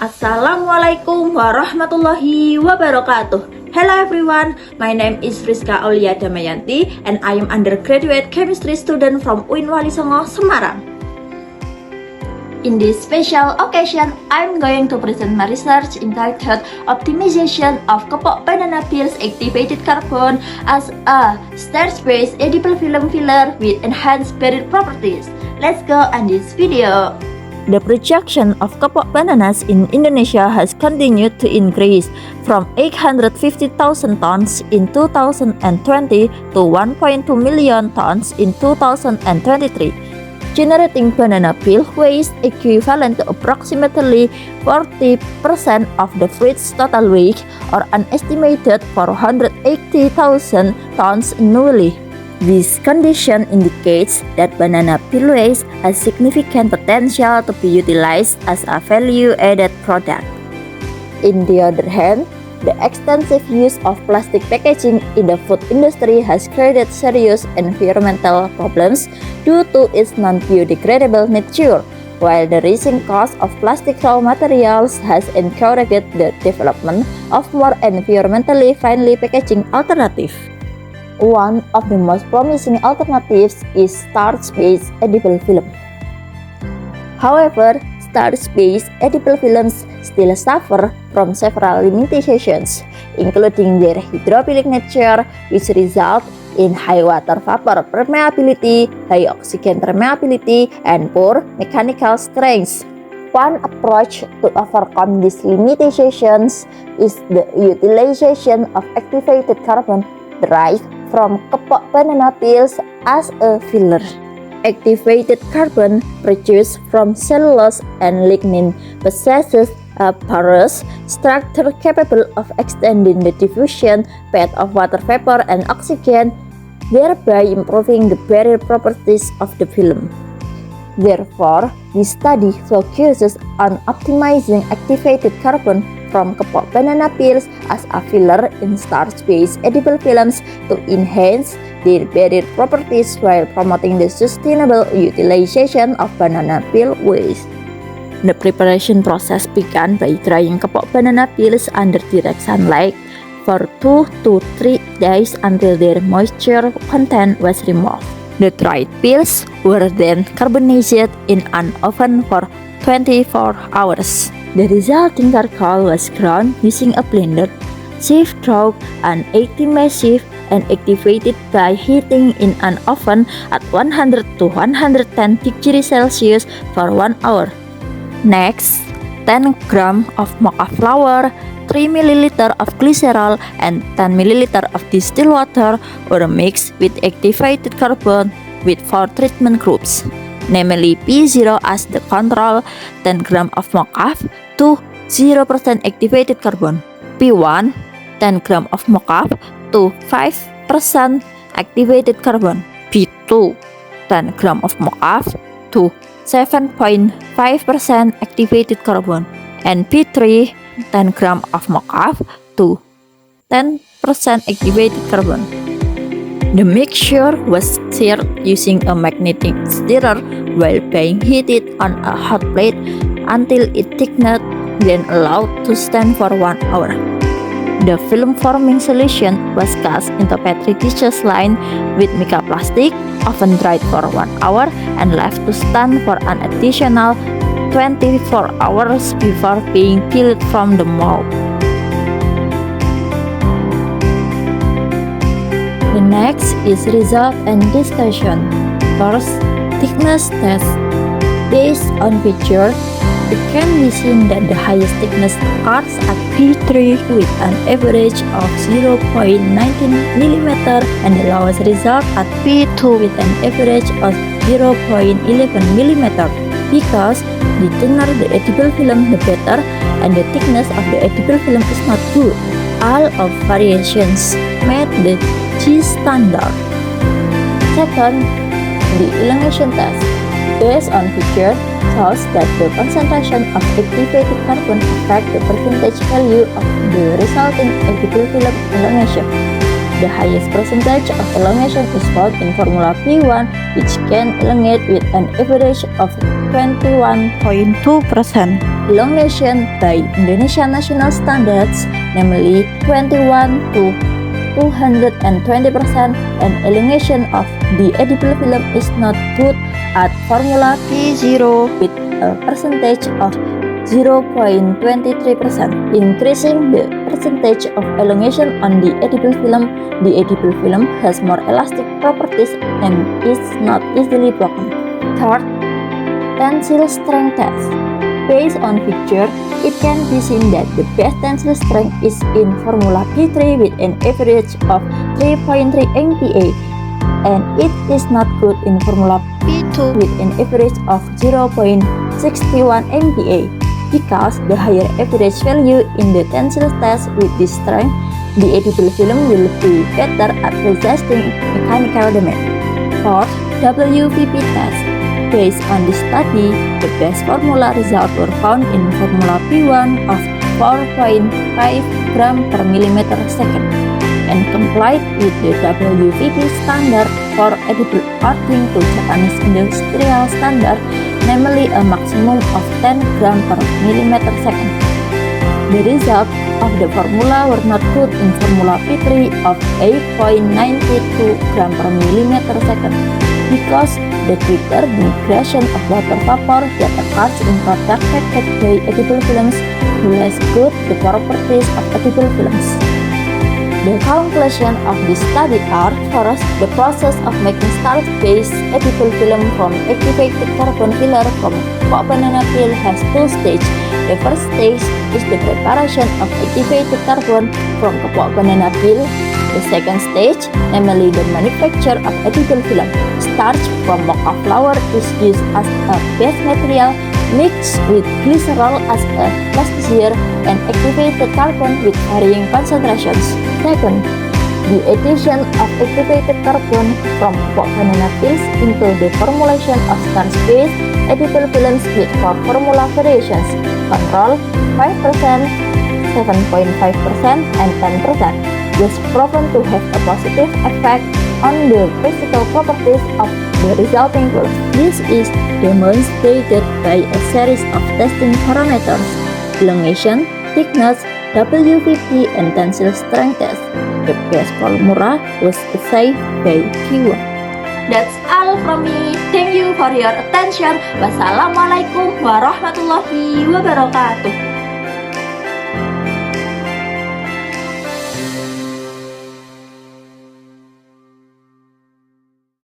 Assalamualaikum warahmatullahi wabarakatuh. Hello everyone, my name is Friska Aulia Damayanti and I am undergraduate chemistry student from UIN Wali Songo, Semarang. In this special occasion, I'm going to present my research entitled Optimization of Kepok Banana Peel's Activated Carbon as a starch-based edible film filler with enhanced barrier properties. Let's go on this video. The production of kepok bananas in Indonesia has continued to increase from 850,000 tons in 2020 to 1.2 million tons in 2023, generating banana peel waste equivalent to approximately 40% of the fruit's total weight, or an estimated 480,000 tons annually. This condition indicates that banana peel waste has significant potential to be utilized as a value-added product. On the other hand, the extensive use of plastic packaging in the food industry has created serious environmental problems due to its non-biodegradable nature, while the rising cost of plastic raw materials has encouraged the development of more environmentally friendly packaging alternatives. One of the most promising alternatives is starch-based edible film. However, starch-based edible films still suffer from several limitations, including their hydrophilic nature, which result in high water vapor permeability, high oxygen permeability, and poor mechanical strength. One approach to overcome these limitations is the utilization of activated carbon derived from kepok banana peels as a filler. Activated carbon produced from cellulose and lignin possesses a porous structure capable of extending the diffusion path of water vapor and oxygen, thereby improving the barrier properties of the film. Therefore, this study focuses on optimizing activated carbon from kepok banana peels as a filler in starch-based edible films to enhance their barrier properties while promoting the sustainable utilization of banana peel waste. The preparation process began by drying kepok banana peels under direct sunlight for 2 to 3 days until their moisture content was removed. The dried peels were then carbonated in an oven for 24 hours. The resulting charcoal was ground using a blender, sieved through an 80 sieve, and activated by heating in an oven at 100 to 110 degrees Celsius for 1 hour. Next, 10 grams of mocha flour, 3 ml of glycerol, and 10 ml of distilled water were mixed with activated carbon with 4 treatment groups, namely P0 as the control, 10 grams of mocha to 0% activated carbon, P1, 10 grams of mocha to 5% activated carbon, P2, 10 grams of mocha to 7.5% activated carbon, and P3, 10 grams of mocha to 10% activated carbon. The mixture was stirred using a magnetic stirrer while being heated on a hot plate until it thickened, then allowed to stand for 1 hour. The film-forming solution was cast into petri dishes lined with mica plastic, oven dried for 1 hour, and left to stand for an additional 24 hours before being peeled from the mold. The next is result and discussion. First, thickness test. Based on picture, it can be seen that the highest thickness occurs at P3 with an average of 0.19 mm and the lowest result at P2 with an average of 0.11 mm. Because the thinner the edible film, the better, and the thickness of the edible film is not good. All of variations met the G standard. Second, the elongation test. Based on picture, shows that the concentration of activated carbon affect the percentage value of the resulting edible film elongation. The highest percentage of elongation is found in formula P1, which can elongate with an average of 21.2%. elongation by Indonesian national standards, namely 21 to 220%, and elongation of the edible film is not good at formula P0 with a percentage of 0.23%. Increasing the percentage of elongation on the edible film has more elastic properties and is not easily broken. Third, tensile strength test. Based on picture, it can be seen that the best tensile strength is in formula P3 with an average of 3.3 MPa, and it is not good in formula P2 with an average of 0.61 MPa. Because the higher average value in the tensile test with this strength, the edible film will be better at resisting mechanical damage. Fourth, WVP test. Based on this study, the best formula results were found in formula P1 of 4.5 gram per millimeter second and complied with the WVP standard for edible according to Japanese industrial standard, namely a maximum of 10 gram per millimeter second. The result of the formula were not good in formula P3 of 8.92 gram per millimeter second because the quicker migration of water vapor that occurs in product packaged by edible films less good the properties of edible films. The conclusion of this study are: first, the process of making starch-based edible film from activated carbon filler from pok banana peel has two stages. The first stage is the preparation of activated carbon from pok banana peel. The second stage, namely the manufacture of edible film. Starch from mocha flour is used as a base material, mixed with glycerol as a plasticizer, and activated carbon with varying concentrations. Second, the addition of activated carbon from pok banana peels into the formulation of starch-based edible films with four formula variations: control, 5%, 7.5%, and 10%, was proven to have a positive effect on the physical properties of the resulting film. This is demonstrated by a series of testing parameters: elongation, thickness, WVP, and tensile strength test. The best formula was assigned by Q1. That's all from me. Thank you for your attention. Wassalamualaikum warahmatullahi wabarakatuh.